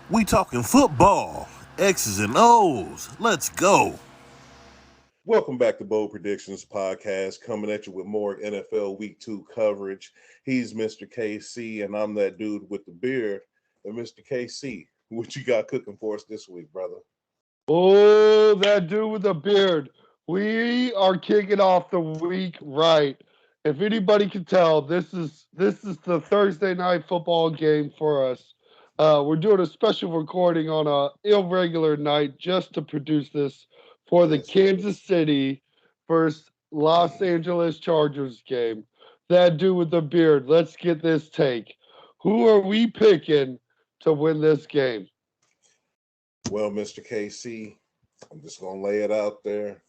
We talking football, X's and O's. Let's go. Welcome back to Bold Predictions Podcast, coming at you with more NFL Week 2 coverage. He's Mr. KC, and I'm that dude with the beard. And Mr. KC, what you got cooking for us this week, brother? Oh, that dude with the beard. We are kicking off the week right. If anybody can tell, this is the Thursday night football game for us. We're doing a special recording on a irregular night just to produce this for the Kansas City versus Los Angeles Chargers game. That dude with the beard. Let's get this take. Who are we picking to win this game? Well, Mr. KC, I'm just going to lay it out there.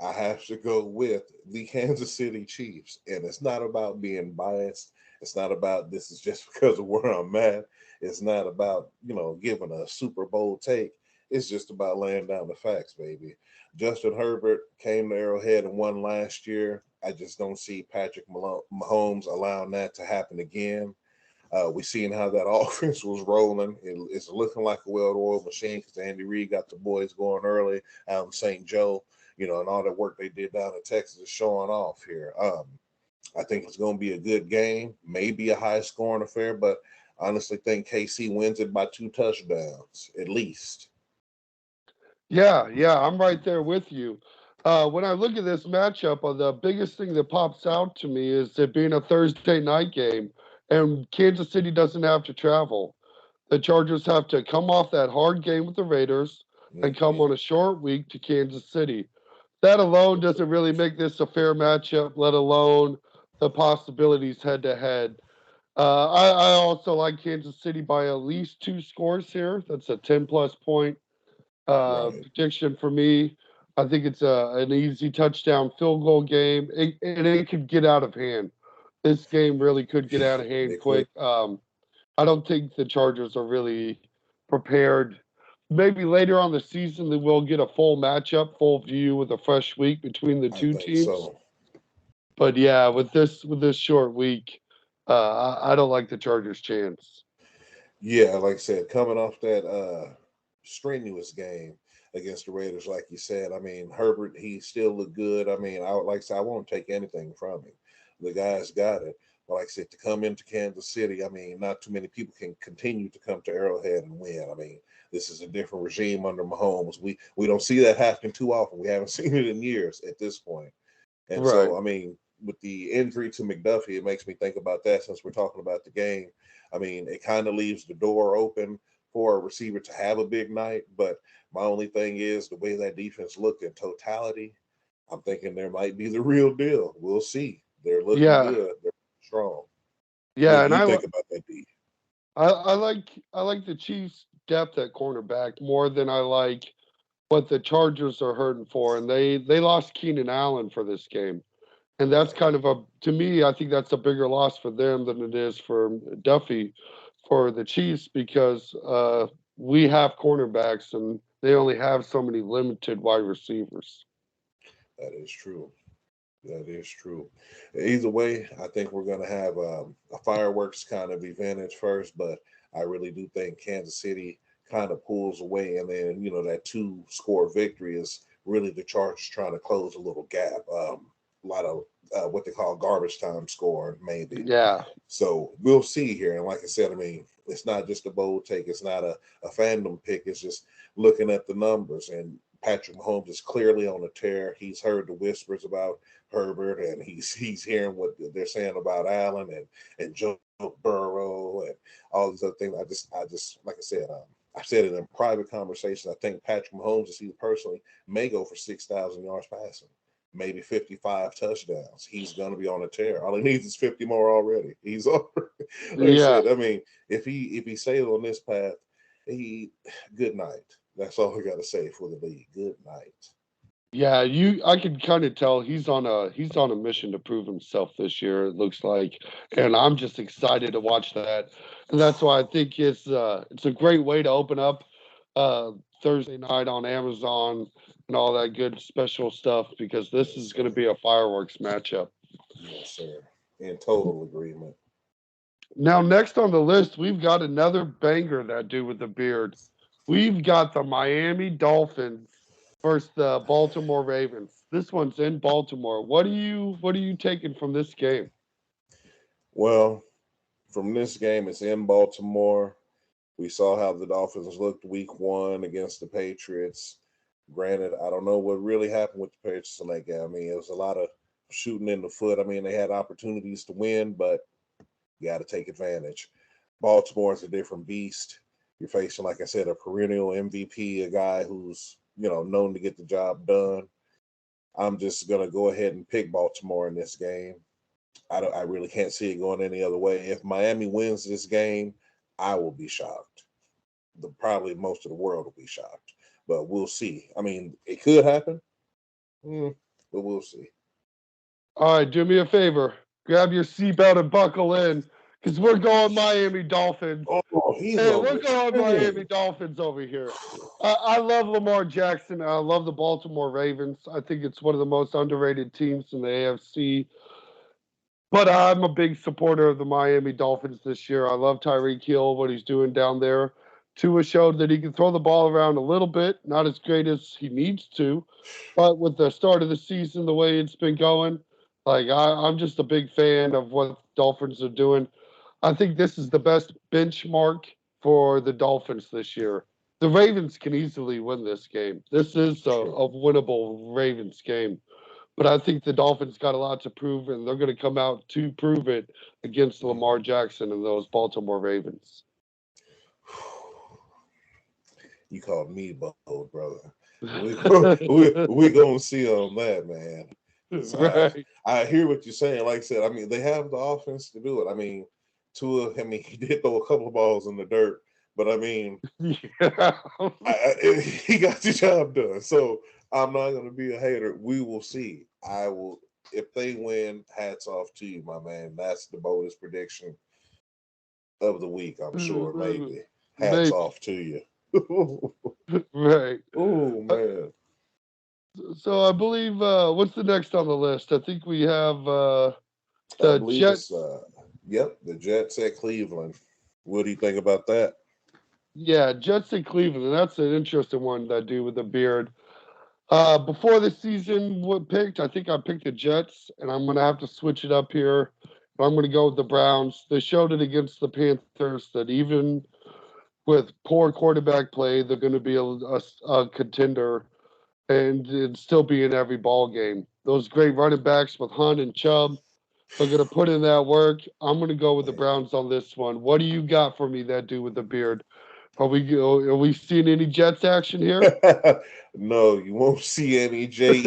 I have to go with the Kansas City Chiefs. And it's not about being biased. It's not about this is just because of where I'm at. It's not about, giving a Super Bowl take. It's just about laying down the facts, baby. Justin Herbert came to Arrowhead and won last year. I just don't see Patrick Mahomes allowing that to happen again. We seen how that offense was rolling. It's looking like a well-oiled machine because Andy Reid got the boys going early out in St. Joe, and all that work they did down in Texas is showing off here. I think it's going to be a good game, maybe a high-scoring affair, but I honestly think KC wins it by 2 touchdowns at least. Yeah, I'm right there with you. When I look at this matchup, the biggest thing that pops out to me is it being a Thursday night game, and Kansas City doesn't have to travel. The Chargers have to come off that hard game with the Raiders and come on a short week to Kansas City. That alone doesn't really make this a fair matchup, let alone the possibilities head to head. I also like Kansas City by at least 2 scores here. That's a 10-plus point Right. prediction for me. I think it's an easy touchdown field goal game, and it could get out of hand. This game really could get out of hand They could. quick. I don't think the Chargers are really prepared. Maybe later on the season they will get a full matchup, full view with a fresh week between the I two think teams. so. But yeah, with this short week, I don't like the Chargers' chance. Yeah, like I said, coming off that strenuous game against the Raiders, like you said, I mean, Herbert, he still looked good. I mean, I would like to say I won't take anything from him. The guy's got it. But like I said, to come into Kansas City, I mean, not too many people can continue to come to Arrowhead and win. I mean, this is a different regime under Mahomes. We don't see that happening too often. We haven't seen it in years at this point. And Right. so, I mean, with the injury to McDuffie, it makes me think about that since we're talking about the game. I mean, it kind of leaves the door open for a receiver to have a big night. But my only thing is the way that defense looked in totality, I'm thinking there might be the real deal. We'll see. They're looking Yeah. good. They're strong. What Yeah, do and you I think about that, D? I like the Chiefs' depth at cornerback more than I like what the Chargers are hurting for, and they lost Keenan Allen for this game, and that's Right. kind of a to me I think that's a bigger loss for them than it is for Duffy for the Chiefs because we have cornerbacks and they only have so many limited wide receivers. That is true. That is true. Either way, I think we're going to have a fireworks kind of event at first, but I really do think Kansas City kind of pulls away, and then that 2-score victory is really the Chargers trying to close a little gap. A lot of what they call garbage time scoring, maybe. Yeah, So we'll see here. And like I said, I mean, it's not just a bold take. It's not a fandom pick. It's just looking at the numbers. And Patrick Mahomes is clearly on a tear. He's heard the whispers about Herbert, and he's hearing what they're saying about Allen and Joe Burrow and all these other things. I just like I said, I said it in private conversation. I think Patrick Mahomes, just he personally, may go for 6,000 yards passing, maybe 55 touchdowns. He's going to be on a tear. All he needs is 50 more already. He's over. Like I yeah. said, I mean, if he stays on this path, he good night. That's all we got to say for the league. Good night. Yeah, I can kind of tell he's on a mission to prove himself this year, it looks like. And I'm just excited to watch that. And that's why I think it's a great way to open up uh Thursday night on Amazon and all that good special stuff because this Yes, is going to sir. be a fireworks matchup. Yes, sir. In total agreement. Now, next on the list, we've got another banger, that dude with the beard. We've got the Miami Dolphins versus the Baltimore Ravens. This one's in Baltimore. What are you taking from this game? Well, from this game, it's in Baltimore. We saw how the Dolphins looked week one against the Patriots. Granted, I don't know what really happened with the Patriots in that game. I mean, it was a lot of shooting in the foot. I mean, they had opportunities to win, but you got to take advantage. Baltimore is a different beast. You're facing, like I said, a perennial MVP, a guy who's, known to get the job done. I'm just going to go ahead and pick Baltimore in this game. I really can't see it going any other way. If Miami wins this game, I will be shocked. Probably most of the world will be shocked, but we'll see. I mean, it could happen, but we'll see. All right, do me a favor. Grab your seatbelt and buckle in, because we're going Miami Dolphins. Oh, he's Hey, on we're the going train. Miami Dolphins over here. I love Lamar Jackson. I love the Baltimore Ravens. I think it's one of the most underrated teams in the AFC. But I'm a big supporter of the Miami Dolphins this year. I love Tyreek Hill, what he's doing down there. Tua showed that he can throw the ball around a little bit, not as great as he needs to, but with the start of the season, the way it's been going, I'm just a big fan of what Dolphins are doing. I think this is the best benchmark for the Dolphins this year. The Ravens can easily win this game. This is a winnable Ravens game. But I think the Dolphins got a lot to prove, and they're going to come out to prove it against Lamar Jackson and those Baltimore Ravens. You called me bold, brother. We gonna see on that, man. Right. I hear what you're saying. Like I said, I mean, they have the offense to do it. I mean, Tua, he did throw a couple of balls in the dirt, but I mean, Yeah. he got the job done. So I'm not going to be a hater. We will see. I will. If they win, hats off to you, my man. That's the boldest prediction of the week. I'm sure. Maybe. Hats Maybe. off to you. Right. Oh man. So I believe what's the next on the list? I think we have I the believe it's Jets. the Jets at Cleveland. What do you think about that? Yeah, Jets in Cleveland. That's an interesting one, that dude with the beard. Before the season picked, I think I picked the Jets, and I'm going to have to switch it up here. I'm going to go with the Browns. They showed it against the Panthers that even with poor quarterback play, they're going to be a contender and still be in every ball game. Those great running backs with Hunt and Chubb, they're going to put in that work. I'm going to go with the Browns on this one. What do you got for me, that dude with the beard? Are we seeing any Jets action here? No, you won't see any Jets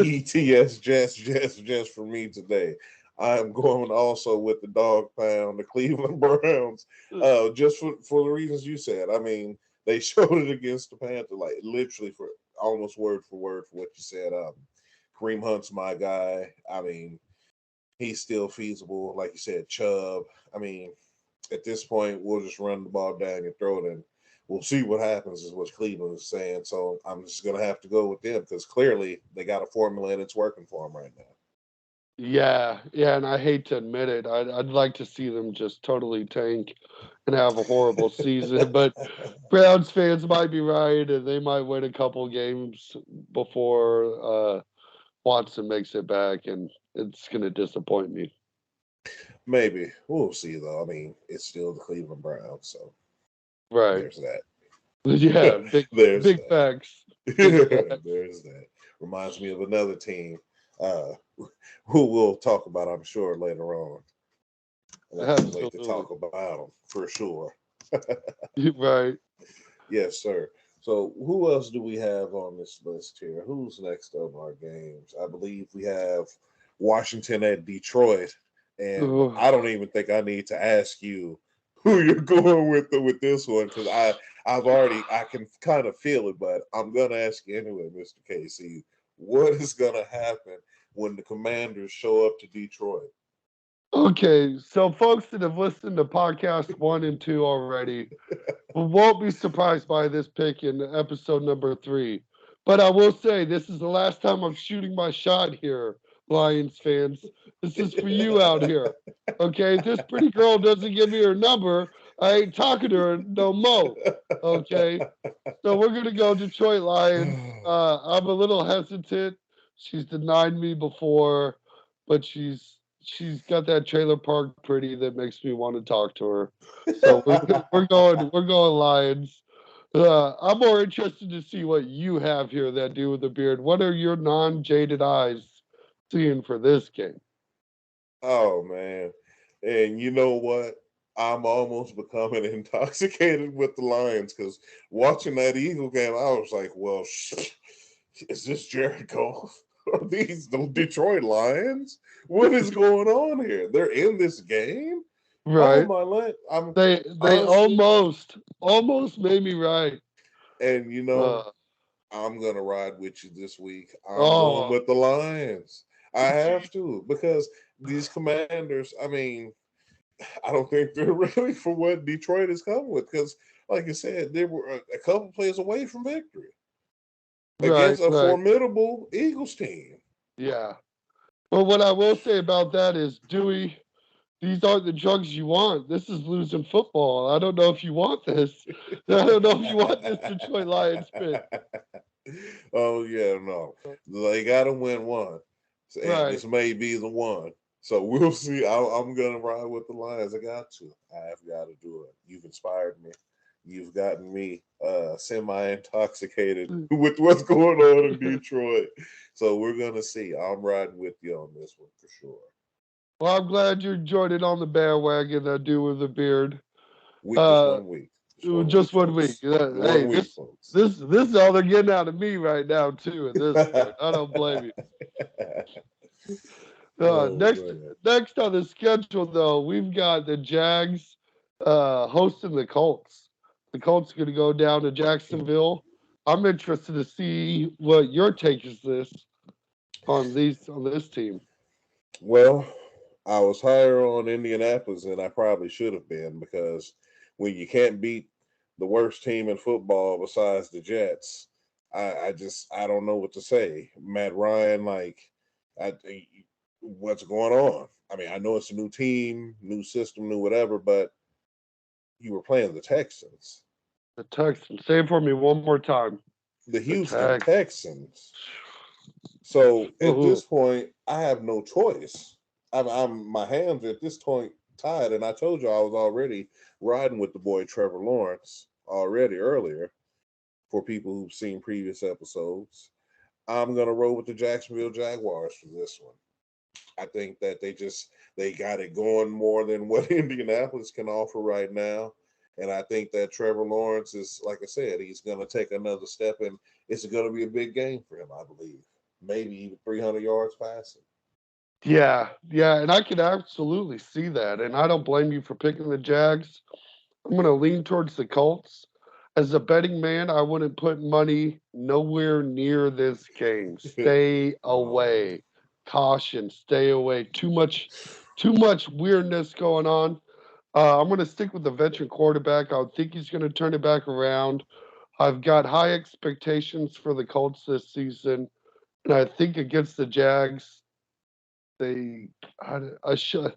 for me today. I'm going also with the dog pound, the Cleveland Browns, just for the reasons you said. I mean, they showed it against the Panthers, like literally for almost word for word for what you said. Kareem Hunt's my guy. I mean, he's still feasible. Like you said, Chubb. I mean, at this point, we'll just run the ball down your throat and we'll see what happens, is what Cleveland is saying. So I'm just going to have to go with them because clearly they got a formula and it's working for them right now. Yeah, yeah, and I hate to admit it. I'd like to see them just totally tank and have a horrible season, but Browns fans might be right, and they might win a couple games before Watson makes it back, and it's going to disappoint me. Maybe. We'll see, though. I mean, it's still the Cleveland Browns, so Right. there's that. Yeah, There's big that. facts. Big facts. There's that. Reminds me of another team uh, who we'll talk about, I'm sure, later on. And I can't wait to Absolutely. talk about them for sure. Right. Yes, sir. So, who else do we have on this list here? Who's next on our games? I believe we have Washington at Detroit, and Ugh. I don't even think I need to ask you who you're going with this one because I can kind of feel it, but I'm gonna ask you anyway, Mr. KC. What is gonna happen when the Commanders show up to Detroit? Okay, so folks that have listened to podcast 1 and 2 already won't be surprised by this pick in episode number 3. But I will say this is the last time I'm shooting my shot here Lions fans. This is for you out here. Okay, if this pretty girl doesn't give me her number, I ain't talking to her no more. Okay, so we're gonna go Detroit Lions. I'm a little hesitant. She's denied me before, but she's got that trailer park pretty that makes me want to talk to her. So we're going Lions. I'm more interested to see what you have here, that dude with the beard. What are your non-jaded eyes seeing for this game? Oh man. And you know what? I'm almost becoming intoxicated with the Lions because watching that Eagle game, I was like, well, is this Jared Goff? Are these the Detroit Lions? What is going on here? They're in this game? Oh Right? my land. I'm They honestly, almost made me right. and you know, Uh, I'm gonna ride with you this week. I'm going oh, with the Lions. I have gee, to because these Commanders. I mean, I don't think they're ready for what Detroit has come with. Because, like you said, they were a couple plays away from victory right, against a right, formidable Eagles team. yeah. But what I will say about that is, Dewey, these aren't the drugs you want. This is losing football. I don't know if you want this. I don't know if you want this Detroit Lions pick. Oh yeah, no, they got to win one, and Right. this may be the one. So we'll see. I'm gonna ride with the Lions. I got to. I have got to do it. You've inspired me. You've gotten me semi intoxicated with what's going on in Detroit. So we're gonna see. I'm riding with you on this one for sure. Well, I'm glad you joined in on the bandwagon, that dude with the beard. Just Uh, 1 week. Just 1 week, just 1 week. folks. Hey, 1 week, folks. this is all they're getting out of me right now too. At this point, I don't blame you. Oh Next, man. next on the schedule, though, we've got the Jags hosting the Colts. The Colts are going to go down to Jacksonville. I'm interested to see what your take is on this team. Well, I was higher on Indianapolis than I probably should have been because when you can't beat the worst team in football besides the Jets, I don't know what to say. Matt Ryan, like, I, what's going on? I mean, I know it's a new team, new system, new whatever, but you were playing the Texans, The Texans. Say it for me one more time. the The Houston Texans. Texans. So at Ooh. this point, I have no choice. I'm my hands are at this point tied, and I told you I was already riding with the boy Trevor Lawrence already earlier. For people who've seen previous episodes, I'm gonna roll with the Jacksonville Jaguars for this one. I think that they got it going more than what Indianapolis can offer right now. And I think that Trevor Lawrence is, like I said, he's going to take another step, and it's going to be a big game for him, I believe. Maybe even 300 yards passing. Yeah, yeah, and I could absolutely see that. And I don't blame you for picking the Jags. I'm going to lean towards the Colts. As a betting man, I wouldn't put money nowhere near this game. Stay Oh man. away. Caution, stay away. Too much weirdness going on. I'm going to stick with the veteran quarterback. I think he's going to turn it back around. I've got high expectations for the Colts this season, and I think against the Jags, they I, I should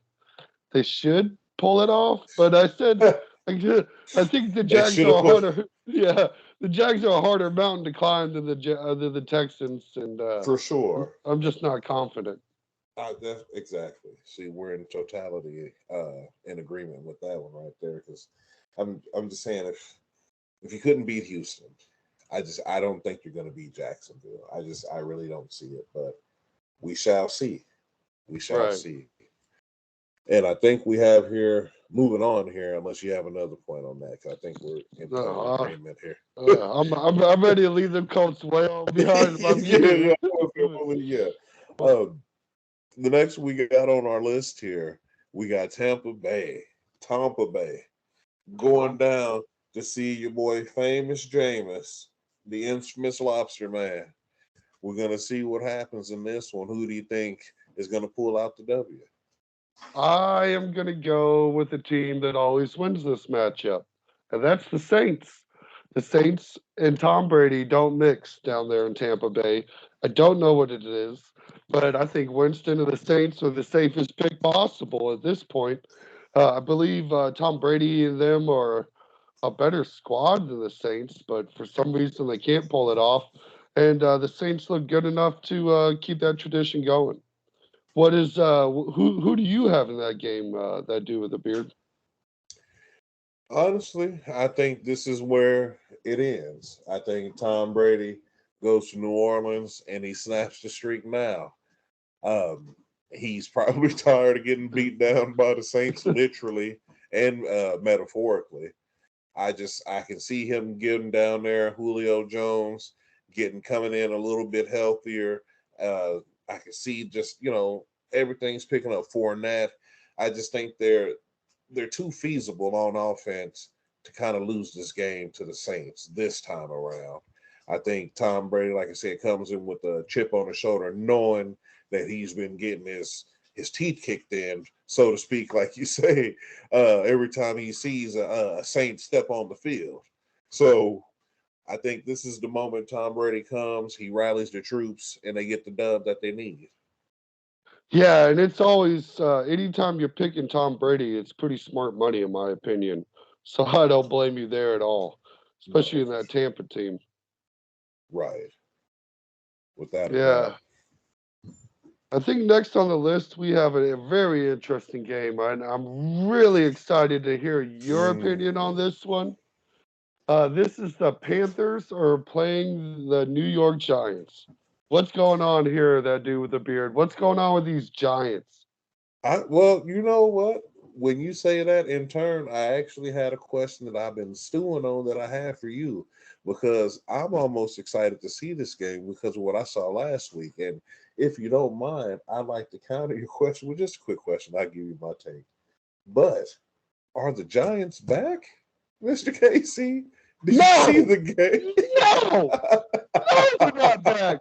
they should pull it off. But I said I think the They Jags should are have a put harder. Yeah, the Jags are a harder mountain to climb than than the Texans, and for I'm, sure. I'm just not confident. That's exactly. See, we're in totality in agreement with that one right there. Because I'm just saying if you couldn't beat Houston, I don't think you're going to beat Jacksonville. I really don't see it, but we shall see. We shall Right. see. And I think we have here moving on here, unless you have another point on that. 'Cause I think we're in total Uh, agreement here. I'm ready to leave them Colts way on behind if I'm Yeah, you. yeah, yeah. Um, the next we got on our list here, we got Tampa Bay, going down to see your boy famous Jameis, the infamous Lobster Man. We're gonna see what happens in this one. Who do you think is gonna pull out the W? I am going to go with the team that always wins this matchup, and that's the Saints. The Saints and Tom Brady don't mix down there in Tampa Bay. I don't know what it is. But I think Winston and the Saints are the safest pick possible at this point. I believe Tom Brady and them are a better squad than the Saints, but for some reason they can't pull it off. And the Saints look good enough to keep that tradition going. What is who do you have in that game? That dude with the beard? Honestly, I think this is where it ends. I think Tom Brady goes to New Orleans and he snaps the streak now. Um, he's probably tired of getting beat down by the Saints, literally and metaphorically. I can see him getting down there, Julio Jones getting coming in a little bit healthier. I can see just everything's picking up Fournette. I just think they're too feasible on offense to kind of lose this game to the Saints this time around. I think Tom Brady, like I said, comes in with a chip on his shoulder, knowing that he's been getting his teeth kicked in, so to speak, like you say, every time he sees a Saint step on the field. So I think this is the moment Tom Brady comes, he rallies the troops, and they get the dub that they need. Yeah, and it's always anytime you're picking Tom Brady, it's pretty smart money in my opinion. So I don't blame you there at all, especially No, in that Tampa team. right, without a Yeah. doubt. I think next on the list we have a very interesting game, and I'm really excited to hear your opinion on Mm. this one. This is the Panthers are playing the New York Giants. What's going on here, that dude with the beard? What's going on with these Giants? Well, you know what? When you say that in turn, I actually had a question that I've been stewing on that I had for you because I'm almost excited to see this game because of what I saw last week. And if you don't mind, I'd like to counter your question with just a quick question. I'll give you my take. But are the Giants back, Mr. Casey? Did you see No, the game? no, no, they're not back.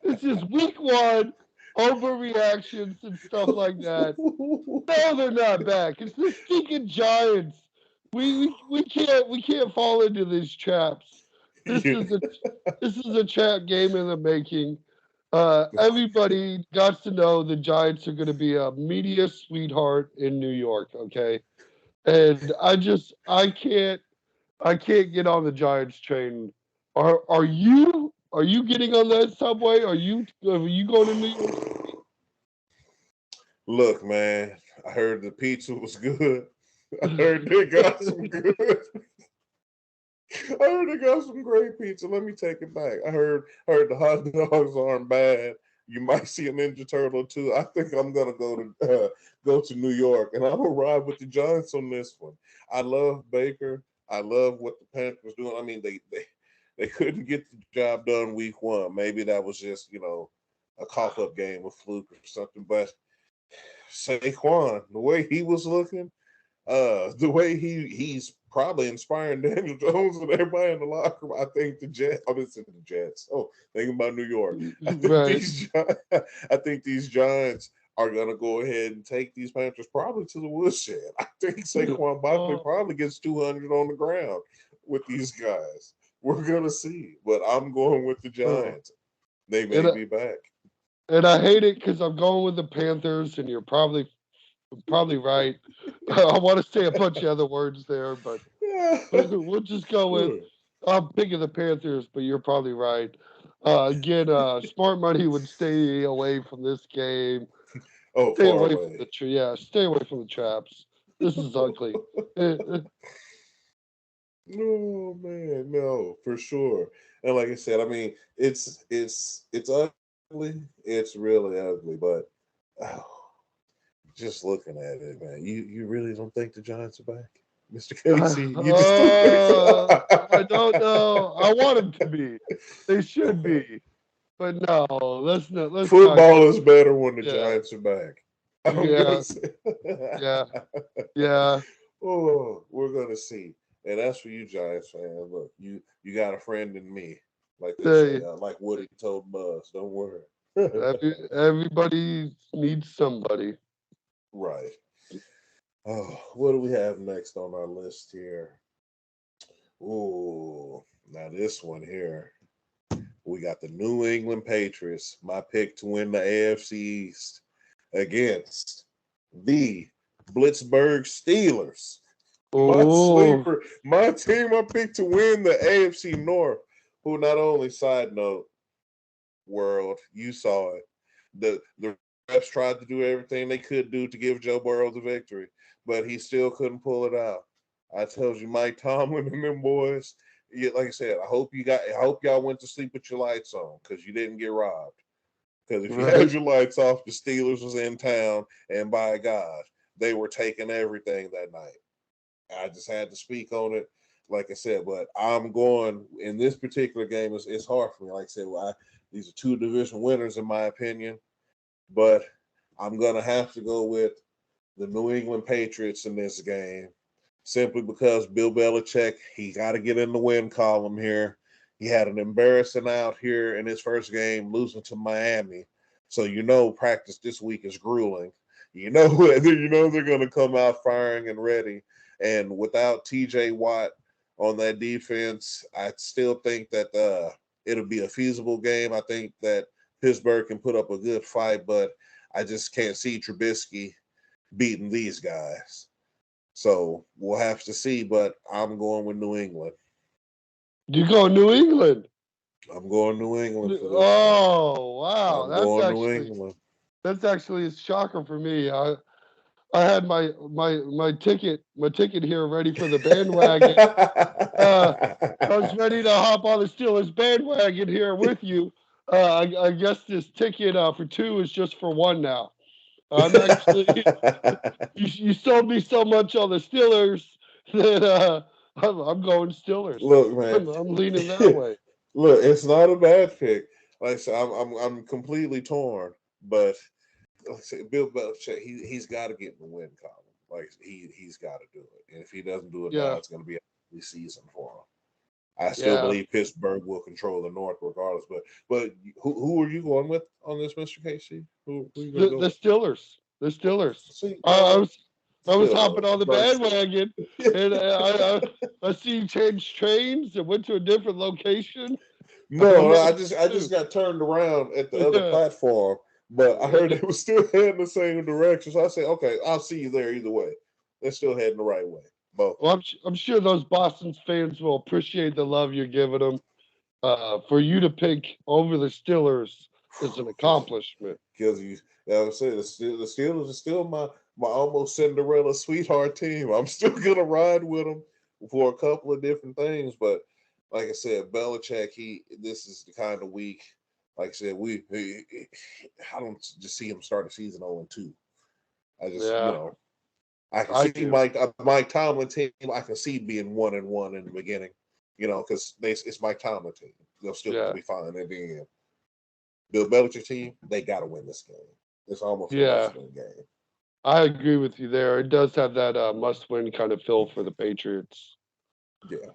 This is week one, overreactions and stuff like that. No, they're not back. It's the stinking Giants. We can't fall into these traps. This Yeah. is a this is a trap game in the making. Everybody got to know the Giants are going to be a media sweetheart in New York. Okay, and I can't get on the Giants train. Are you getting on that subway? Are you going to New York? Look, man, I heard the pizza was good. I heard they got some good. I heard they got some great pizza. Let me take it back. I heard the hot dogs aren't bad. You might see a Ninja Turtle too. I think I'm gonna go to New York, and I'm gonna ride with the Giants on this one. I love Baker. I love what the Panthers doing. I mean, they couldn't get the job done week one. Maybe that was just a cough up game, a fluke or something. But Saquon, the way he was looking, the way he's probably inspiring Daniel Jones and everybody in the locker room. I think the Jets. I'm just the Jets. Oh, thinking about New York. I think Right. I think these Giants are gonna go ahead and take these Panthers probably to the woodshed. I think Saquon Barkley Oh, probably gets 200 on the ground with these guys. We're gonna see, but I'm going with the oh. Giants. They may And I, be back. and I hate it because I'm going with the Panthers, and you're probably right. I want to say a bunch of other words there, but Yeah, we'll just go with sure. I'm picking the Panthers, but you're probably right. Again, smart money would stay away from this game. Oh, Stay far away from away. stay away from the traps. This is ugly. No, man, no, for sure. And like I said, I mean, it's ugly. It's really ugly, but oh, just looking at it, man, you really don't think the Giants are back, Mister Casey? You just don't think so? I don't know. I want them to be. They should Okay, be, but no. Let's not football go. is better when the Yeah, Giants are back. I'm gonna yeah, say. yeah, yeah. Oh, we're gonna see. And that's for you, Giants fans. Look, you got a friend in me, like they say. They, Like Woody told Buzz, don't worry. everybody needs somebody. Right. Oh, what do we have next on our list here? Oh, now this one here. We got the New England Patriots, my pick to win the AFC East, against the Blitzburg Steelers. Oh, My team I picked to win the AFC North, who not only, side note, world, you saw it. The refs tried to do everything they could do to give Joe Burrow the victory, but he still couldn't pull it out. I told you, Mike Tomlin and them boys. Like I said, I hope y'all went to sleep with your lights on because you didn't get robbed. Because if you right. had your lights off, the Steelers was in town, and by God, they were taking everything that night. I just had to speak on it, like I said. But I'm going in this particular game. It's hard for me. Like I said, these are two division winners in my opinion, but I'm gonna have to go with the New England Patriots in this game, simply because Bill Belichick, he got to get in the win column here. He had an embarrassing out here in his first game, losing to Miami. So practice this week is grueling. They're going to come out firing and ready. And without T.J. Watt on that defense, I still think that it'll be a feasible game. I think that Pittsburgh can put up a good fight, but I just can't see Trubisky beating these guys. So we'll have to see, but I'm going with New England. You go New England. I'm going New England for this one. Oh, wow. I'm going New England. That's actually a shocker for me. I had my ticket here ready for the bandwagon. I was ready to hop on the Steelers bandwagon here with you. I guess this ticket for two is just for one now. I'm actually you sold me so much on the Steelers that I'm going Steelers. Look, man, I'm leaning that way. Look, it's not a bad pick. Like I said, I'm completely torn, but like I said, Bill Belichick, he's got to get in the win column. Like he's got to do it, and if he doesn't do it now, Yeah, it's going to be a ugly season for him. I still yeah. believe Pittsburgh will control the North regardless. But who are you going with on this, Mr. Casey? Who are you going to go The with? Steelers. The Steelers. See, I was still hopping on the burnt. bandwagon, and I see you change trains and went to a different location. I'm No, on I the just two. got turned around at the other Yeah. platform, but I heard they were still heading the same direction. So I said, okay, I'll see you there either way. They're still heading the right way. Both. Well, I'm sure those Boston fans will appreciate the love you're giving them. For you to pick over the Steelers is an accomplishment. Because I was saying, the Steelers are still my almost Cinderella sweetheart team. I'm still gonna ride with them for a couple of different things, but like I said, Belichick, this is the kind of week. Like I said, I don't just see him start the season 0-2. I just Yeah, I can I see do. Mike Tomlin team. I can see being 1-1 in the beginning, because it's Mike Tomlin team. They'll still Yeah, be fine at the end. Bill Belichick team, they got to win this game. It's almost a yeah. must-win game. I agree with you there. It does have that must-win kind of feel for the Patriots. Yeah.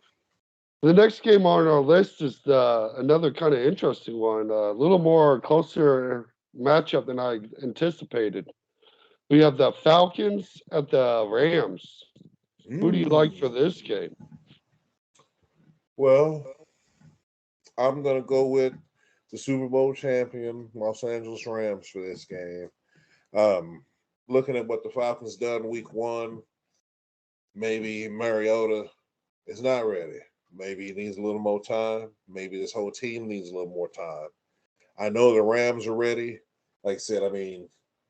The next game on our list is another kind of interesting one. A little more closer matchup than I anticipated. We have the Falcons at the Rams. Who do you like for this game? Well, I'm gonna go with the Super Bowl champion Los Angeles Rams for this game. Looking at what the Falcons done week one, maybe Mariota is not ready. Maybe he needs a little more time. Maybe this whole team needs a little more time. I know the Rams are ready. Like I said,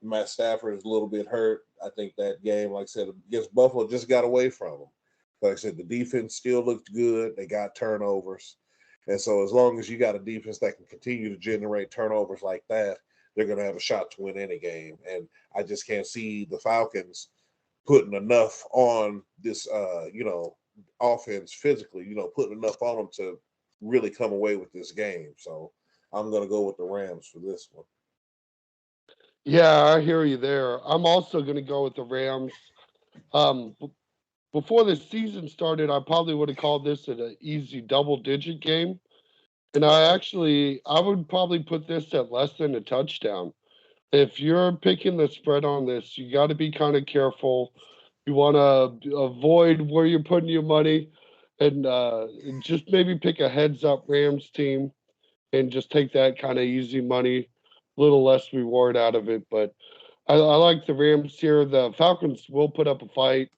Matt Stafford is a little bit hurt. I think that game, like I said, against Buffalo, just got away from them. Like I said, the defense still looked good. They got turnovers. And so as long as you got a defense that can continue to generate turnovers like that, they're going to have a shot to win any game. And I just can't see the Falcons putting enough on this, offense physically, putting enough on them to really come away with this game. So I'm going to go with the Rams for this one. Yeah, I hear you there. I'm also going to go with the Rams. Before the season started, I probably would have called this an easy double-digit game. And I would probably put this at less than a touchdown. If you're picking the spread on this, you got to be kind of careful. You want to avoid where you're putting your money and just maybe pick a heads-up Rams team and just take that kind of easy money, a little less reward out of it. But I like the Rams here. The Falcons will put up a fight,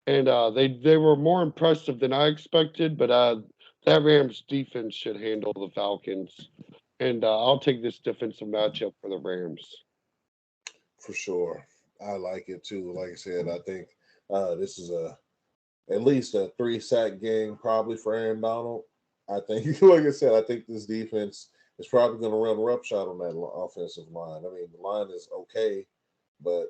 and they were more impressive than I expected. But that Rams defense should handle the Falcons, and I'll take this defensive matchup for the Rams. For sure. I like it too. Like I said, I think this is at least a 3-sack game probably for Aaron Donald. I think, like I said, I think this defense is probably going to run roughshod on that offensive line. I mean, the line is okay, but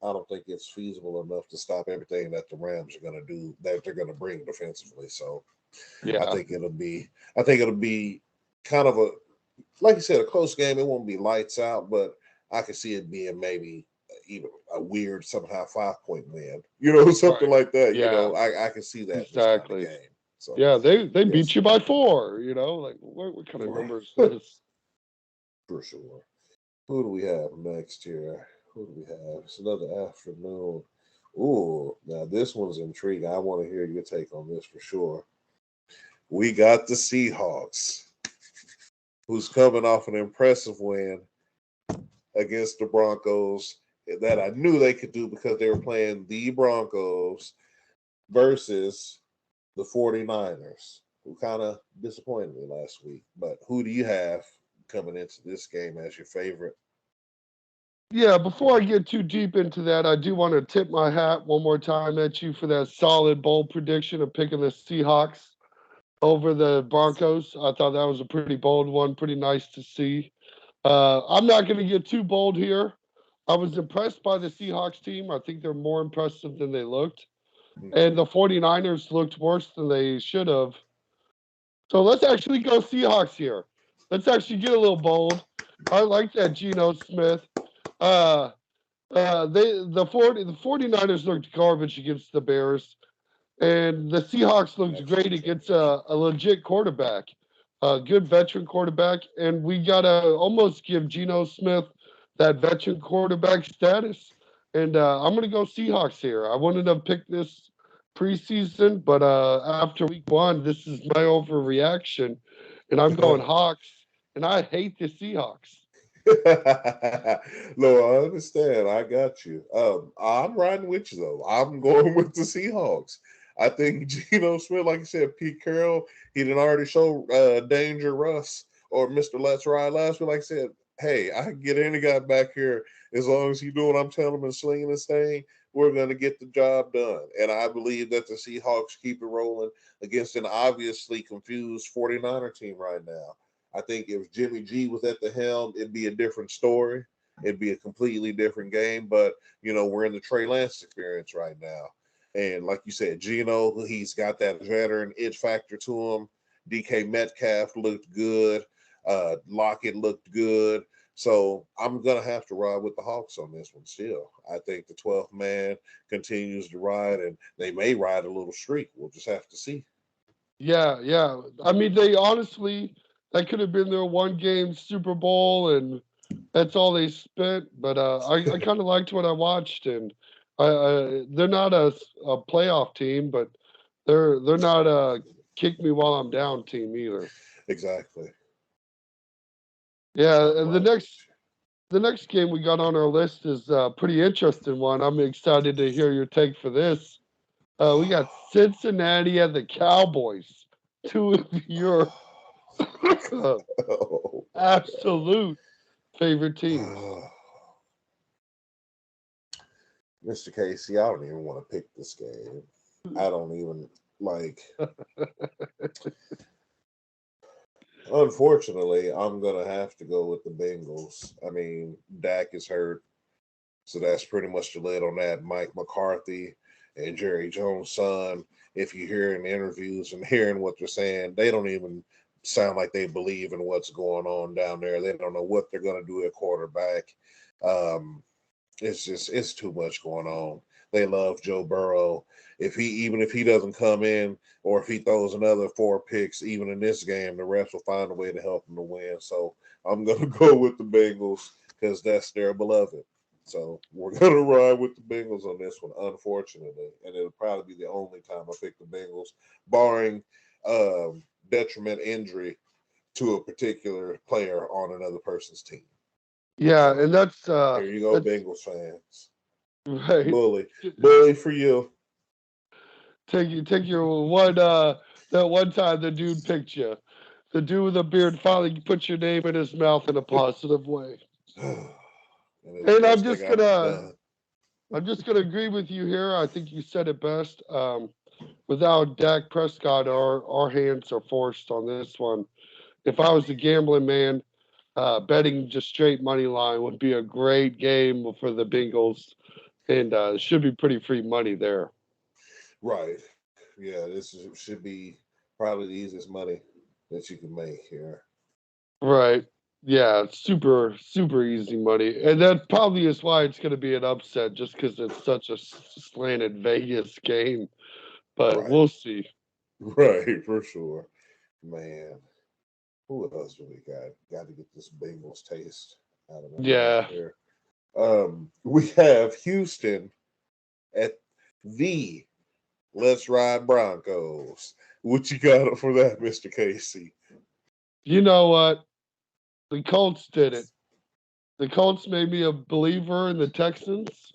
I don't think it's feasible enough to stop everything that the Rams are going to do, that they're going to bring defensively. So I Yeah, think it'll be, kind of a, like you said, a close game. It won't be lights out, but I could see it being maybe even a weird somehow 5-point win, something right. like that. Yeah, I can see that in this kind of exactly. game. So Yeah, they beat yes, you by 4. Like what kind of numbers is this? for sure. Who do we have next here? Who do we have? It's another afternoon. Ooh, now this one's intriguing. I want to hear your take on this for sure. We got the Seahawks, who's coming off an impressive win against the Broncos that I knew they could do because they were playing the Broncos versus the 49ers, who kind of disappointed me last week. But who do you have coming into this game as your favorite? Yeah, before I get too deep into that, I do want to tip my hat one more time at you for that solid bold prediction of picking the Seahawks over the Broncos. I thought that was a pretty bold one, pretty nice to see. I'm not going to get too bold here. I was impressed by the Seahawks team. I think they're more impressive than they looked. And the 49ers looked worse than they should have. So let's actually go Seahawks here. Let's actually get a little bold. I like that Geno Smith. Uh, the 49ers looked garbage against the Bears, and the Seahawks looked great against a legit quarterback, a good veteran quarterback, and we gotta almost give Geno Smith that veteran quarterback status. And I'm gonna go Seahawks here. I wanted to pick this preseason, but after week 1, this is my overreaction, and I'm going Hawks. And I hate the Seahawks. No, I understand. I got you. I'm riding with you though. I'm going with the Seahawks. I think Geno Smith, like I said, Pete Carroll, he didn't already show Danger Russ or Mr. Let's Ride last week. Like I said, hey, I can get any guy back here as long as he do what I'm telling him and slinging this thing. We're going to get the job done. And I believe that the Seahawks keep it rolling against an obviously confused 49er team right now. I think if Jimmy G was at the helm, it'd be a different story. It'd be a completely different game. But, we're in the Trey Lance experience right now. And like you said, Geno, he's got that veteran it factor to him. DK Metcalf looked good. Lockett looked good. So I'm going to have to ride with the Hawks on this one still. I think the 12th man continues to ride, and they may ride a little streak. We'll just have to see. Yeah, yeah. I mean, they honestly, that could have been their one game Super Bowl, and that's all they spent. But I kind of liked what I watched, and they're not a playoff team, but they're not a kick me while I'm down team either. Exactly. Yeah, I'm and riding with the next game we got on our list is a pretty interesting one. I'm excited to hear your take for this. We got Cincinnati and the Cowboys, two of your you. absolute favorite teams. Mr. Casey, I don't even want to pick this game. I don't even like. Unfortunately, I'm gonna have to go with the Bengals. I mean, Dak is hurt, so that's pretty much the lid on that. Mike McCarthy and Jerry Jones' son. If you hear in interviews and hearing what they're saying, they don't even sound like they believe in what's going on down there. They don't know what they're gonna do at quarterback. Um, it's too much going on. They love Joe Burrow. If he doesn't come in or if he throws another 4 picks, even in this game, the refs will find a way to help him to win. So I'm gonna go with the Bengals because that's their beloved. So we're gonna ride with the Bengals on this one, unfortunately, and it'll probably be the only time I pick the Bengals, barring detriment injury to a particular player on another person's team. Yeah, So, and that's here you go, that's Bengals fans. right. Bully for you. Take your one that one time the dude picked you. The dude with the beard finally put your name in his mouth in a positive way. And it's the And best thing I've done. I'm just gonna agree with you here. I think you said it best. Without Dak Prescott, our hands are forced on this one. If I was a gambling man, betting just straight money line would be a great game for the Bengals, and should be pretty free money there. Right. Yeah, should be probably the easiest money that you can make here. Right. Yeah, it's super, super easy money. And that probably is why it's going to be an upset, just because it's such a slanted Vegas game. But Right. we'll see. Right, for sure. Man, who else do we got? Got to get this Bengals taste out of my mouth Yeah. here. We have Houston at the Let's Ride Broncos. What you got for that, Mr. Casey? You know what? The Colts did it. The Colts made me a believer in the Texans.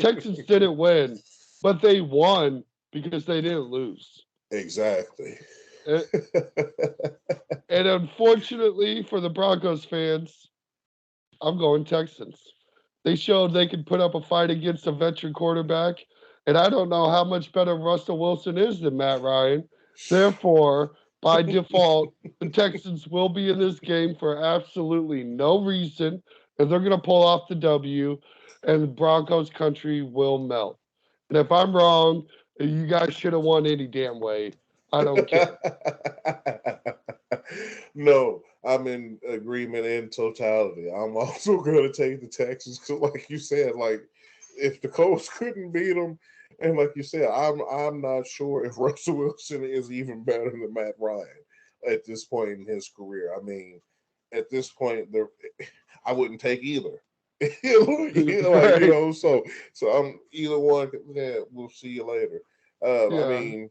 Texans didn't win, but they won because they didn't lose. Exactly. And, and unfortunately for the Broncos fans, I'm going Texans. They showed they could put up a fight against a veteran quarterback, and I don't know how much better Russell Wilson is than Matt Ryan. Therefore, by default, the Texans will be in this game for absolutely no reason, and they're going to pull off the W, and the Broncos country will melt. And if I'm wrong, you guys should have won any damn way. I don't care. No, I'm in agreement in totality. I'm also going to take the Texans because, like you said, like if the Colts couldn't beat them, and like you said, I'm not sure if Russell Wilson is even better than Matt Ryan at this point in his career. I mean, at this point, I wouldn't take either. Right. So I'm either one. Yeah, we'll see you later. I Yeah. mean,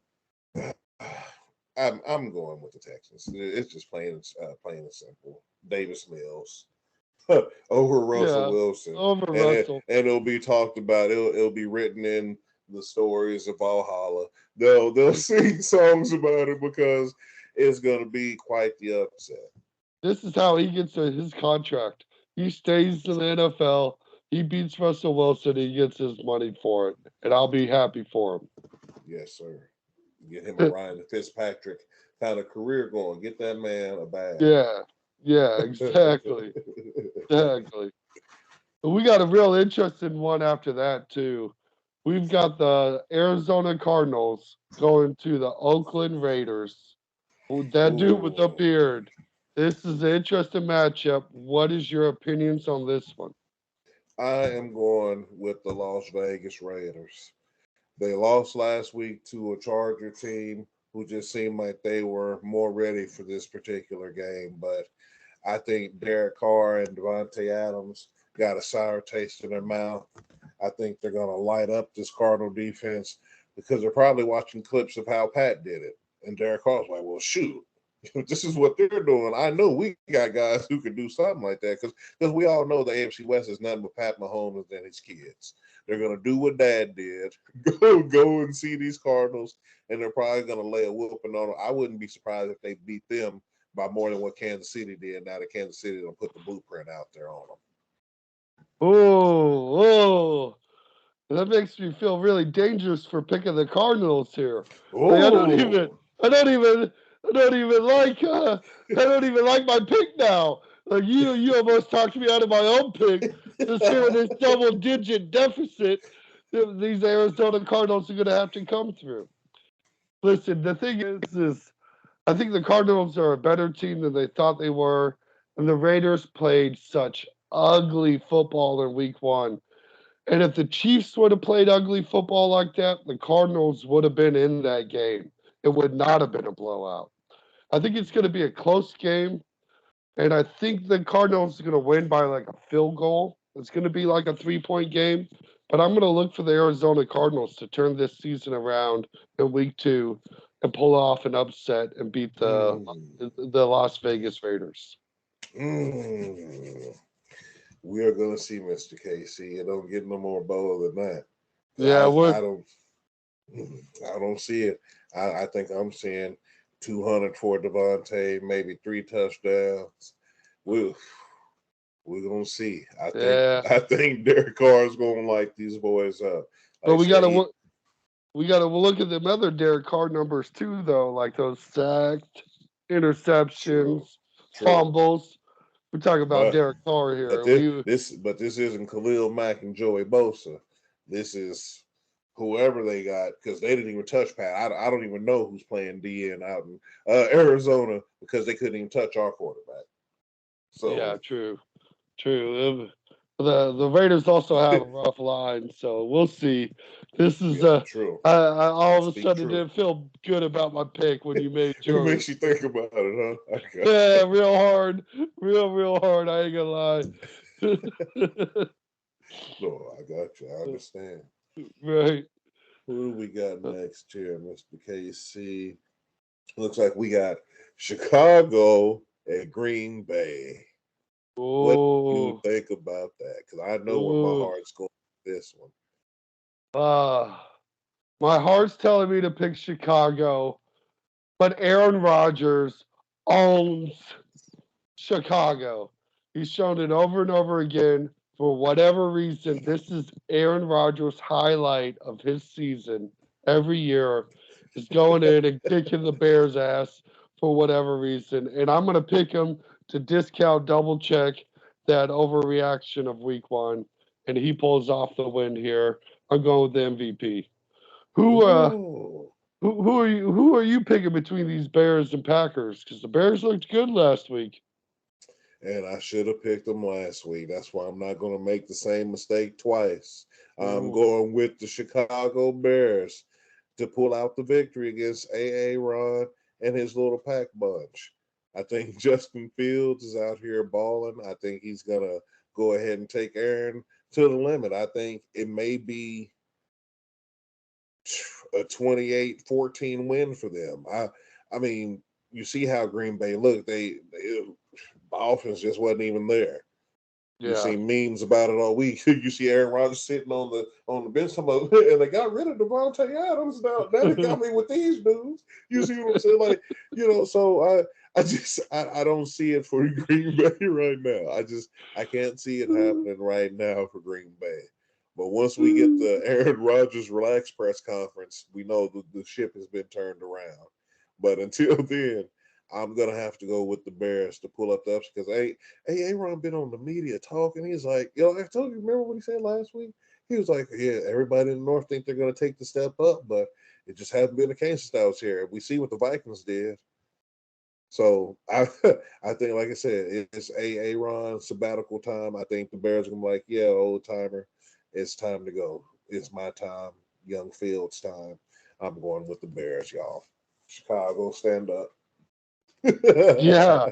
I'm going with the Texans. It's just plain and simple. Davis Mills over Russell Yeah. Wilson, Over and Russell. it'll be talked about. It'll be written in the stories of Valhalla. They'll sing songs about it because it's going to be quite the upset. This is how he gets his contract. He stays in the NFL. He beats Russell Wilson. He gets his money for it, and I'll be happy for him. Yes, sir. Get him a Ryan Fitzpatrick kind of career going. Get that man a bag. Yeah, exactly, exactly. But we got a real interesting one after that too. We've got the Arizona Cardinals going to the Oakland Raiders. That dude with the Ooh. beard. This is an interesting matchup. What is your opinions on this one? I am going with the Las Vegas Raiders. They lost last week to a Charger team who just seemed like they were more ready for this particular game. But I think Derek Carr and Devontae Adams got a sour taste in their mouth. I think they're going to light up this Cardinal defense because they're probably watching clips of how Pat did it. And Derek Carr's like, well, shoot, this is what they're doing. I know we got guys who could do something like that because we all know the AFC West is nothing but Pat Mahomes and his kids. They're going to do what Dad did, go and see these Cardinals, and they're probably going to lay a whooping on them. I wouldn't be surprised if they beat them by more than what Kansas City did. Now that Kansas City will put the blueprint out there on them. Oh, that makes me feel really dangerous for picking the Cardinals here. Like Oh, I don't even, I don't even like, I don't even like my pick now. Like you almost talked me out of my own pick. Just hearing this double-digit deficit that these Arizona Cardinals are going to have to come through. Listen, the thing is I think the Cardinals are a better team than they thought they were, and the Raiders played such ugly football in Week 1. And if the Chiefs would have played ugly football like that, the Cardinals would have been in that game. It would not have been a blowout. I think it's going to be a close game, and I think the Cardinals are going to win by like a field goal. It's going to be like a 3-point game, but I'm going to look for the Arizona Cardinals to turn this season around in Week 2 and pull off an upset and beat the Las Vegas Raiders. We are going to see, Mr. KC. It don't get no more bold than that. Yeah, I don't see it. I think I'm seeing 200 for Devontae, maybe 3 touchdowns. We're gonna see. I think Derek Carr is gonna light these boys up. But we gotta look at them other Derek Carr numbers too, though, like those sacked, interceptions, fumbles. We're talking about Derek Carr here. But this isn't Khalil Mack and Joey Bosa. This is whoever they got, because they didn't even touch Pat. I don't even know who's playing DN out in Arizona, because they couldn't even touch our quarterback. So yeah, true. The Raiders also have a rough line, so we'll see. This is true. I all of a sudden didn't feel good about my pick when you made yours. It makes you think about it, huh? Yeah, real hard. Real hard. I ain't gonna lie. No, I got you. I understand. Right. Who do we got next here, Mr. KC? Looks like we got Chicago at Green Bay. Ooh. What do you think about that? Because I know where my heart's going with this one. My heart's telling me to pick Chicago, but Aaron Rodgers owns Chicago. He's shown it over and over again. For whatever reason, this is Aaron Rodgers' highlight of his season every year, is going in and kicking the Bears' ass for whatever reason. And I'm going to pick him to discount, double check that overreaction of week 1. And he pulls off the win here. I'm going with the MVP. Who are you picking between these Bears and Packers? Because the Bears looked good last week. And I should have picked them last week. That's why I'm not going to make the same mistake twice. I'm going with the Chicago Bears to pull out the victory against Ron and his little pack bunch. I think Justin Fields is out here balling. I think he's going to go ahead and take Aaron to the limit. I think it may be a 28-14 win for them. I mean, you see how Green Bay looked. The offense just wasn't even there. Yeah. You see memes about it all week. You see Aaron Rodgers sitting on the bench, and they got rid of Devontae Adams. Now they got me with these dudes. You see what I'm saying? Like, so I don't see it for Green Bay right now. I can't see it happening right now for Green Bay. But once we get the Aaron Rodgers relax press conference, we know the ship has been turned around. But until then, I'm going to have to go with the Bears to pull up the ups, because Aaron been on the media talking. He's like, I told you, remember what he said last week? He was like, yeah, everybody in the North think they're going to take the step up, but it just hasn't been the case since I was here. We see what the Vikings did. So I think, like I said, it's Aaron sabbatical time. I think the Bears are going to be like, yeah, old timer, it's time to go. It's my time, young Fields' time. I'm going with the Bears, y'all. Chicago, stand up. Yeah.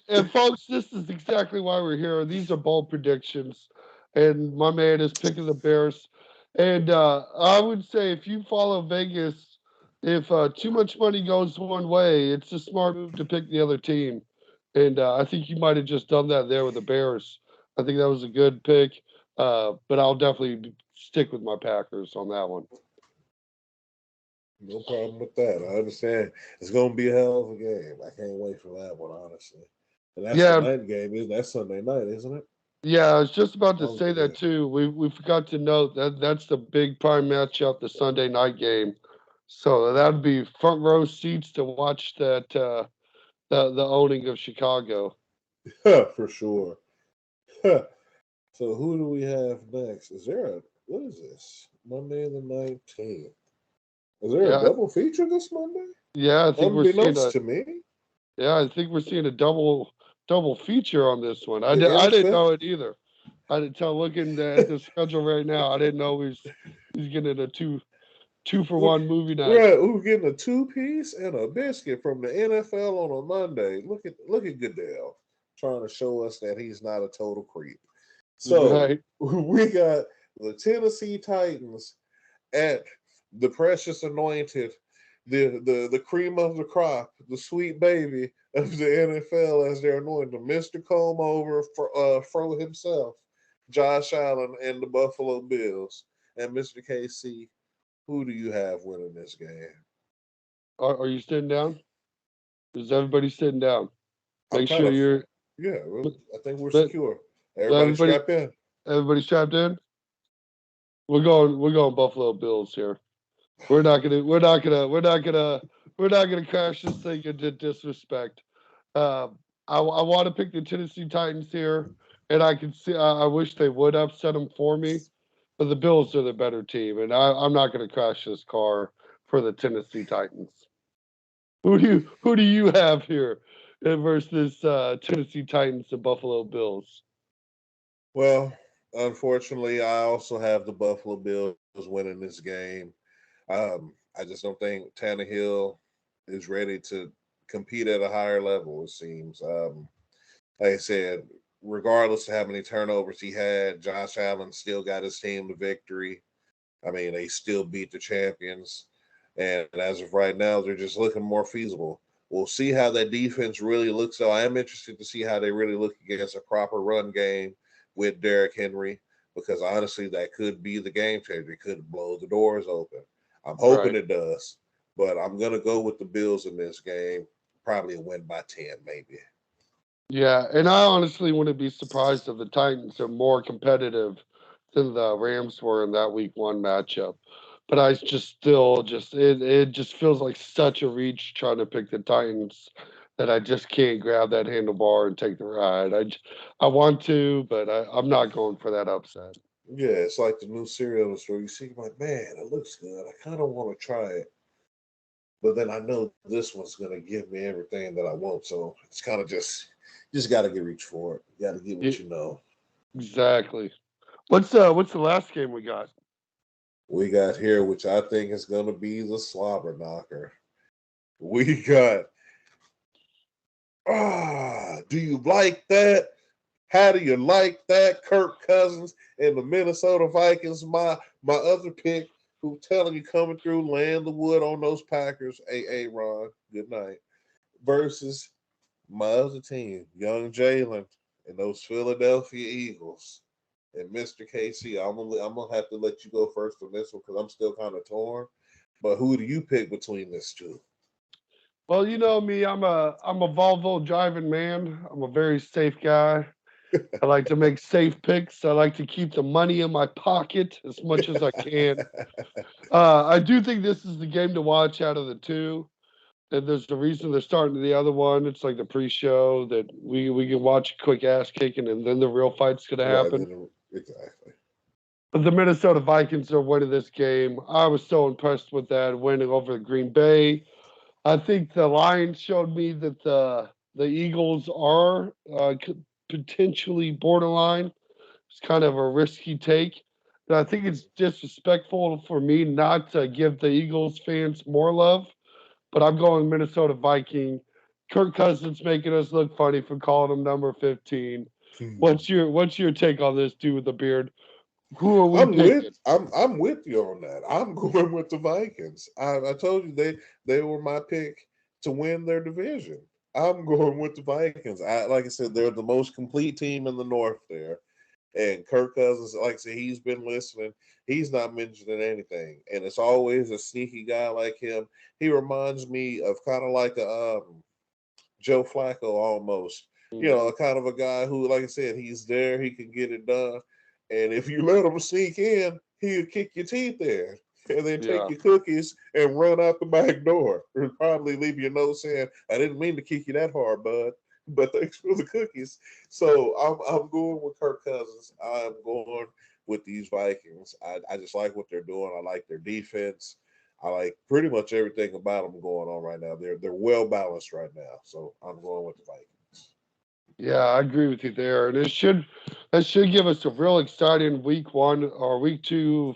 And folks, this is exactly why we're here. These are bold predictions, and my man is picking the Bears. And I would say, if you follow Vegas, if too much money goes one way, it's a smart move to pick the other team. And I think you might have just done that there with the Bears. I think that was a good pick, but I'll definitely stick with my Packers on that one. No problem with that. I understand. It's going to be a hell of a game. I can't wait for that one, honestly. And that's the night game, isn't that? Sunday night, isn't it? Yeah, I was just about to say that too. We forgot to note that's the big prime matchup, the Sunday night game. So that'd be front row seats to watch that the owning of Chicago. For sure. So who do we have next? What is this? Monday the 19th. Is there a double feature this Monday? Yeah, I think we're seeing to me. Yeah, I think we're seeing a double feature on this one. I didn't know it either. I didn't tell. Looking at the schedule right now, I didn't know he's getting a two for one movie night. Right, we're getting a 2-piece and a biscuit from the NFL on a Monday. Look at Goodell trying to show us that he's not a total creep. So we got the Tennessee Titans at the precious anointed the cream of the crop, the sweet baby of the NFL, as they're anointing him, Mr. Comb Over for Fro himself, Josh Allen and the Buffalo Bills. And Mr. KC, who do you have winning this game? Are you sitting down? Is everybody sitting down? I'm Make kind sure of you're. yeah. I think we're Let, secure. let Everybody strap in. everybody strapped in. We're going Buffalo Bills here. We're not gonna crash this thing into disrespect. I want to pick the Tennessee Titans here, and I can see. I wish they would upset them for me, but the Bills are the better team, and I'm not gonna crash this car for the Tennessee Titans. Who do you have here versus Tennessee Titans and Buffalo Bills? Well, unfortunately, I also have the Buffalo Bills winning this game. I just don't think Tannehill is ready to compete at a higher level. It seems. Like I said, regardless of how many turnovers he had, Josh Allen still got his team the victory. I mean, they still beat the champions. And as of right now, they're just looking more feasible. We'll see how that defense really looks, though. I am interested to see how they really look against a proper run game with Derrick Henry, because honestly, that could be the game changer. It could blow the doors open. I'm hoping Right. it does, but I'm going to go with the Bills in this game. Probably a win by 10, maybe. Yeah, and I honestly wouldn't be surprised if the Titans are more competitive than the Rams were in that Week 1 matchup. But I just still just it just feels like such a reach trying to pick the Titans that I just can't grab that handlebar and take the ride. I want to, but I'm not going for that upset. Yeah, it's like the new cereal in the store. You see, you're like, man, it looks good. I kind of want to try it, but then I know this one's gonna give me everything that I want. So it's kind of just got to get reach for it. You got to get Yeah, what you know. exactly. What's the last game we got? We got here, which I think is gonna be the slobber knocker. We got do you like that? How do you like that? Kirk Cousins and the Minnesota Vikings. My other pick, who telling you coming through, laying the wood on those Packers. Hey, Ron, good night. Versus my other team, young Jalen and those Philadelphia Eagles. And Mr. KC, I'm gonna have to let you go first on this one because I'm still kind of torn. But who do you pick between these two? Well, you know me, I'm a Volvo driving man. I'm a very safe guy. I like to make safe picks. I like to keep the money in my pocket as much as I can. I do think this is the game to watch out of the two. And there's the reason they're starting the other one. It's like the pre-show that we can watch a quick ass kicking, and then the real fight's gonna Right happen. then, exactly. But the Minnesota Vikings are winning this game. I was so impressed with that winning over Green Bay. I think the Lions showed me that the Eagles are potentially borderline. It's kind of a risky take. And I think it's disrespectful for me not to give the Eagles fans more love. But I'm going Minnesota Viking. Kirk Cousins making us look funny for calling him number 15. What's your take on this dude with the beard? Who are we picking? I'm with you on that. I'm going with the Vikings. I told you they were my pick to win their division. I'm going with the Vikings. Like I said, they're the most complete team in the North there. And Kirk Cousins, like I said, he's been listening. He's not mentioning anything. And it's always a sneaky guy like him. He reminds me of kind of like a Joe Flacco almost. You know, Mhm. kind of a guy who, like I said, he's there, he can get it done. And if you let him sneak in, he'll kick your teeth in and then take Yeah. your cookies and run out the back door. Or probably leave your note saying, I didn't mean to kick you that hard, bud, but thanks for the cookies. So I'm going with Kirk Cousins. I'm going with these Vikings. I just like what they're doing. I like their defense. I like pretty much everything about them going on right now. They're well balanced right now. So I'm going with the Vikings. Yeah, I agree with you there. And it should give us a real exciting week 1 or week 2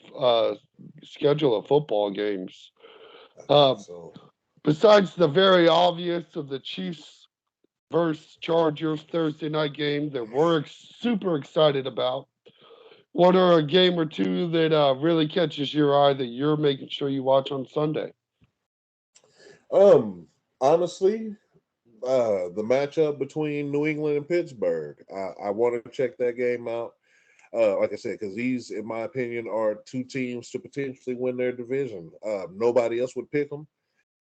schedule of football games. I think Um, so. besides the very obvious of the Chiefs versus Chargers Thursday night game that we're super excited about. What are a game or two that really catches your eye that you're making sure you watch on Sunday? Honestly, the matchup between New England and Pittsburgh, I want to check that game out. Like I said, because these, in my opinion, are two teams to potentially win their division. Nobody else would pick them,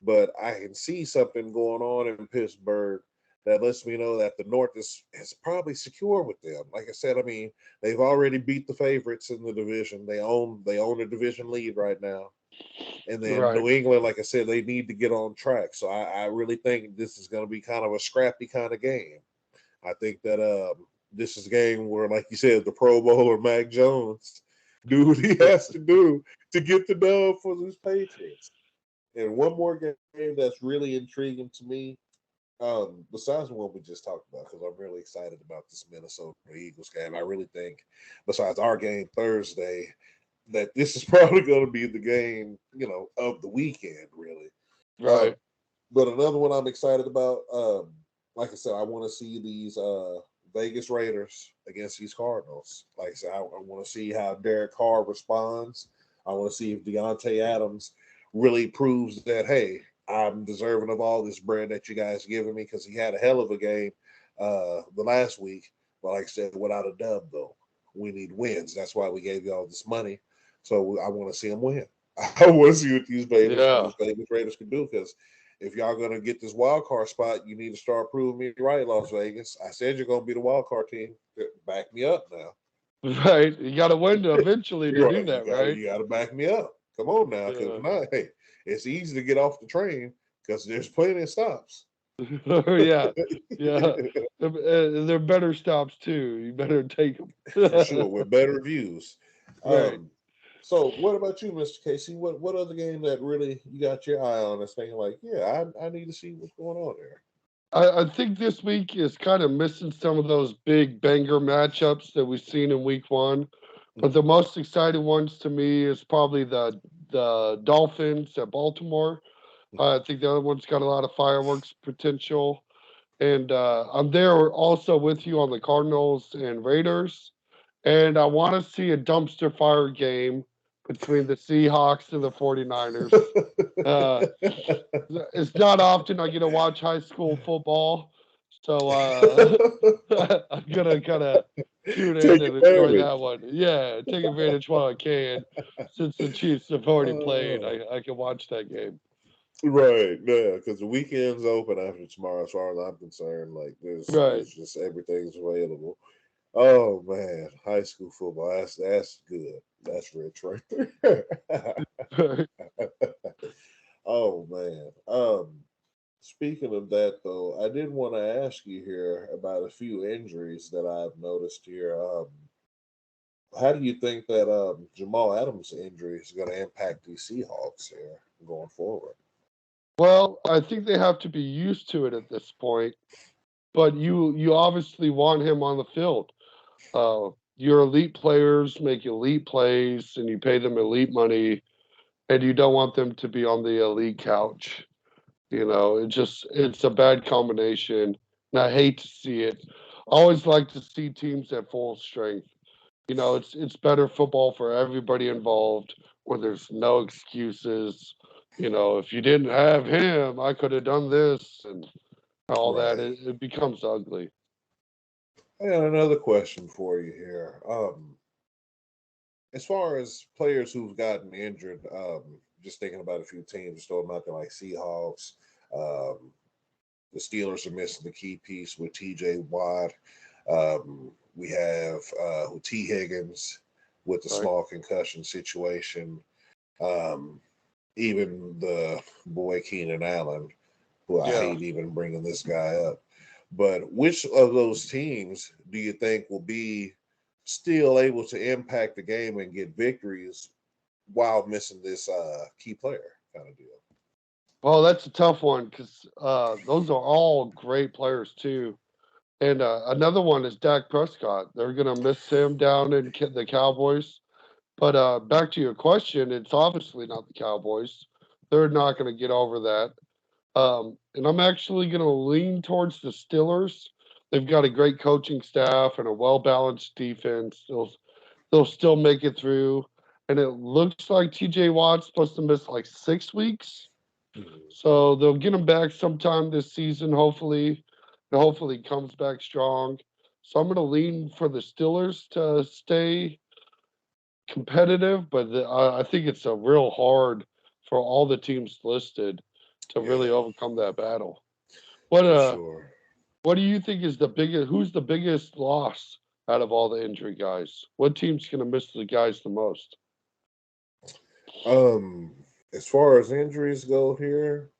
but I can see something going on in Pittsburgh that lets me know that the North is probably secure with them. Like I said, I mean, they've already beat the favorites in the division. They own a division lead right now. And then Right. New England, like I said, they need to get on track. So I really think this is going to be kind of a scrappy kind of game. I think that this is a game where, like you said, the Pro Bowler Mac Jones do what he has to do to get the dub for these Patriots. And one more game that's really intriguing to me, besides the one we just talked about, because I'm really excited about this Minnesota Eagles game. I really think, besides our game Thursday, that this is probably going to be the game, of the weekend, really. Um, Right. but another one I'm excited about, like I said, I want to see these Vegas Raiders against these Cardinals. Like I said, I want to see how Derek Carr responds. I want to see if Deontay Adams really proves that, hey, I'm deserving of all this bread that you guys giving me, because he had a hell of a game the last week. But like I said, without a dub, though, we need wins. That's why we gave you all this money. So I want to see him win. I want to see what Yeah. these Vegas Raiders can do, because if y'all gonna get this wild card spot, you need to start proving me right, Las Vegas. I said you're gonna be the wild card team. Back me up now. Right. You got to win to eventually to You're do right. that, right? You gotta back me up. Come on now, because Yeah. if not, hey, it's easy to get off the train because there's plenty of stops. Yeah. Yeah. They're better stops too. You better take them. For sure, with better views. Right. Um, so what about you, Mr. Casey? What other game that really you got your eye on that's thinking like, yeah, I need to see what's going on there. I think this week is kind of missing some of those big banger matchups that we've seen in week one. But the most exciting ones to me is probably the Dolphins at Baltimore. I think the other one's got a lot of fireworks potential. And I'm there also with you on the Cardinals and Raiders. And I want to see a dumpster fire game between the Seahawks and the 49ers. Uh, it's not often I get to watch high school football. So I'm gonna kind of tune in Take and enjoy advantage. that one. Yeah, take advantage while I can. Since the Chiefs have already played, Uh, I can watch that game. right, yeah, because the weekend's open after tomorrow, as far as I'm concerned. Like Right. there's just everything's available. Oh man, high school football. That's good. That's rich right there. Oh man. Speaking of that though, I did want to ask you here about a few injuries that I've noticed here. How do you think that Jamal Adams' injury is going to impact the Seahawks here going forward? Well, I think they have to be used to it at this point. But you obviously want him on the field. Your elite players make elite plays, and you pay them elite money, and you don't want them to be on the elite couch. It's a bad combination, and I hate to see it. I always like to see teams at full strength. It's better football for everybody involved, where there's no excuses. If you didn't have him, I could have done this and all that. Right. It becomes ugly. I got another question for you here. As far as players who've gotten injured, just thinking about a few teams, still nothing like Seahawks. Um, the Steelers are missing the key piece with T.J. Watt. We have T. Higgins with the Right? small concussion situation. Um, Even the boy Keenan Allen, who I Yeah. hate even bringing this guy up. But which of those teams do you think will be still able to impact the game and get victories while missing this key player kind of deal? Well, that's a tough one because those are all great players too. And another one is Dak Prescott. They're gonna miss him down in the Cowboys. But back to your question, it's obviously not the Cowboys. They're not gonna get over that. And I'm actually gonna lean towards the Steelers. They've got a great coaching staff and a well balanced defense. They'll still make it through. And it looks like TJ Watt's supposed to miss like 6 weeks. So they'll get him back sometime this season, hopefully. And hopefully comes back strong. So I'm going to lean for the Steelers to stay competitive, but I think it's a real hard for all the teams listed to really Yeah, overcome that battle. What for sure. what do you think is the biggest? Who's the biggest loss out of all the injury guys? What team's going to miss the guys the most? Um, as far as injuries go here,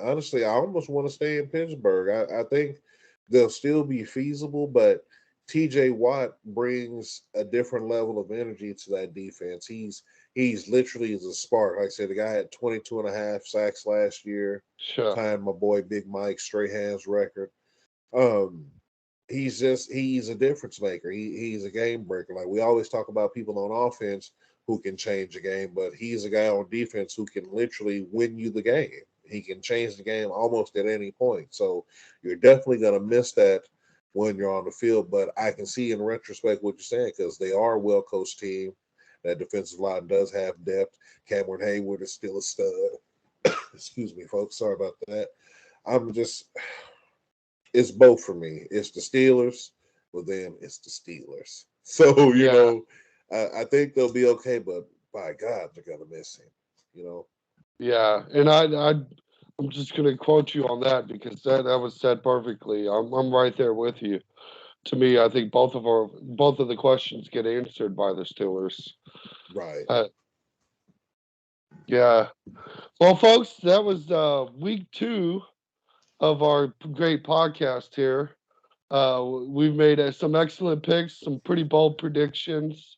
honestly, I almost want to stay in Pittsburgh. I think they'll still be feasible, but TJ Watt brings a different level of energy to that defense. He's literally is a spark. Like I said, the guy had 22 and a half sacks last year, Sure. tying my boy Big Mike straight hands record. Um, he's a difference maker. He's a game breaker. Like we always talk about people on offense who can change the game, but he's a guy on defense who can literally win you the game. He can change the game almost at any point. So you're definitely going to miss that when you're on the field. But I can see in retrospect what you're saying because they are a well coached team. That defensive line does have depth. Cameron Hayward is still a stud. Excuse me, folks. Sorry about that. I'm just it's both for me. It's the Steelers, but then it's the Steelers. So, Yeah. I think they'll be okay, but by God, they're gonna miss him. You know? Yeah, and I'm just gonna quote you on that because that was said perfectly. I'm right there with you. To me, I think both of the questions get answered by the Steelers. Right. Uh, yeah. Well, folks, that was week 2 of our great podcast here. We've made some excellent picks, some pretty bold predictions.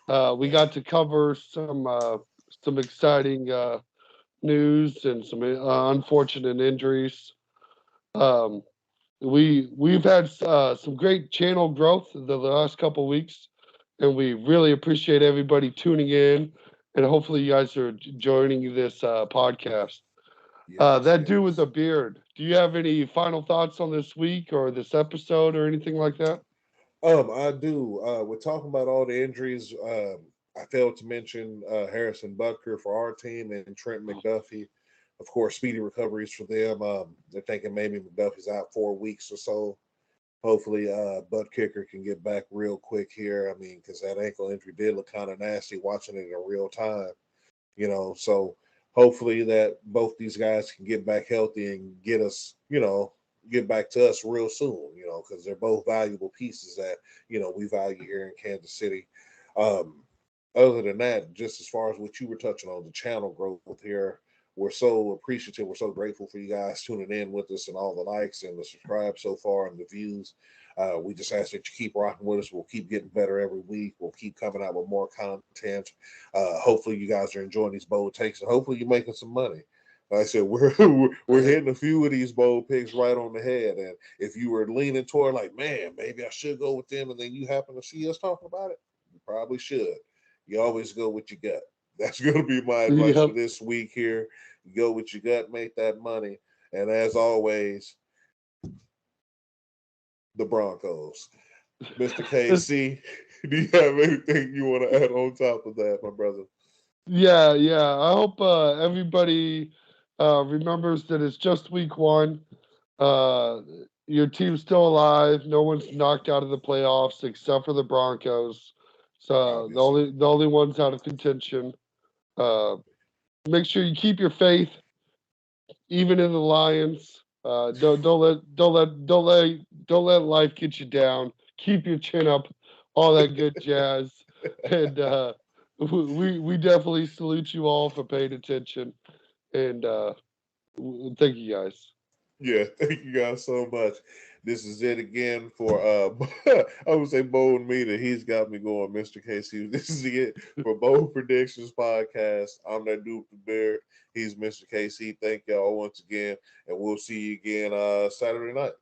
We got to cover some exciting news and some unfortunate injuries. Um, we've had some great channel growth the last couple weeks, and we really appreciate everybody tuning in. And hopefully, you guys are joining this podcast. Yes, That dude with the yes. beard. Do you have any final thoughts on this week or this episode or anything like that? I do. We're talking about all the injuries. I failed to mention Harrison Butker for our team and Trent McDuffie. Of course, speedy recoveries for them. They're thinking maybe McDuffie's out 4 weeks or so. Hopefully, Butt Kicker can get back real quick here. I mean, because that ankle injury did look kind of nasty watching it in real time. So hopefully that both these guys can get back healthy and get us, get back to us real soon, because they're both valuable pieces that, we value here in Kansas City. Um, Other than that, just as far as what you were touching on, the channel growth here, we're so appreciative. We're so grateful for you guys tuning in with us and all the likes and the subscribe so far and the views. We just ask that you keep rocking with us. We'll keep getting better every week. We'll keep coming out with more content. Hopefully, you guys are enjoying these bold takes, and hopefully, you're making some money. Like I said, we're hitting a few of these bold picks right on the head. And if you were leaning toward like, man, maybe I should go with them, and then you happen to see us talking about it, you probably should. You always go with your gut. That's going to be my advice for Yep. this week here. You go with your gut, make that money. And as always, the Broncos. Mr. KC, do you have anything you want to add on top of that, my brother? Yeah, yeah. I hope everybody remembers that it's just week 1. Uh, your team's still alive. No one's knocked out of the playoffs except for the Broncos. So Obviously. the only ones out of contention. Uh, Make sure you keep your faith, even in the Lions. Don't let life get you down. Keep your chin up, all that good jazz. And we definitely salute you all for paying attention. And thank you guys. Yeah, thank you guys so much. This is it again for I would say Bold Meter. He's got me going, Mr. KC. This is it for Bold Predictions Podcast. I'm that dude with the beard. He's Mr. KC. Thank y'all once again, and we'll see you again Saturday night.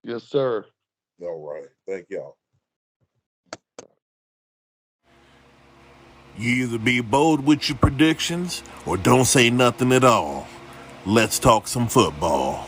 Yes, sir. All right. Thank y'all. You either be bold with your predictions or don't say nothing at all. Let's talk some football.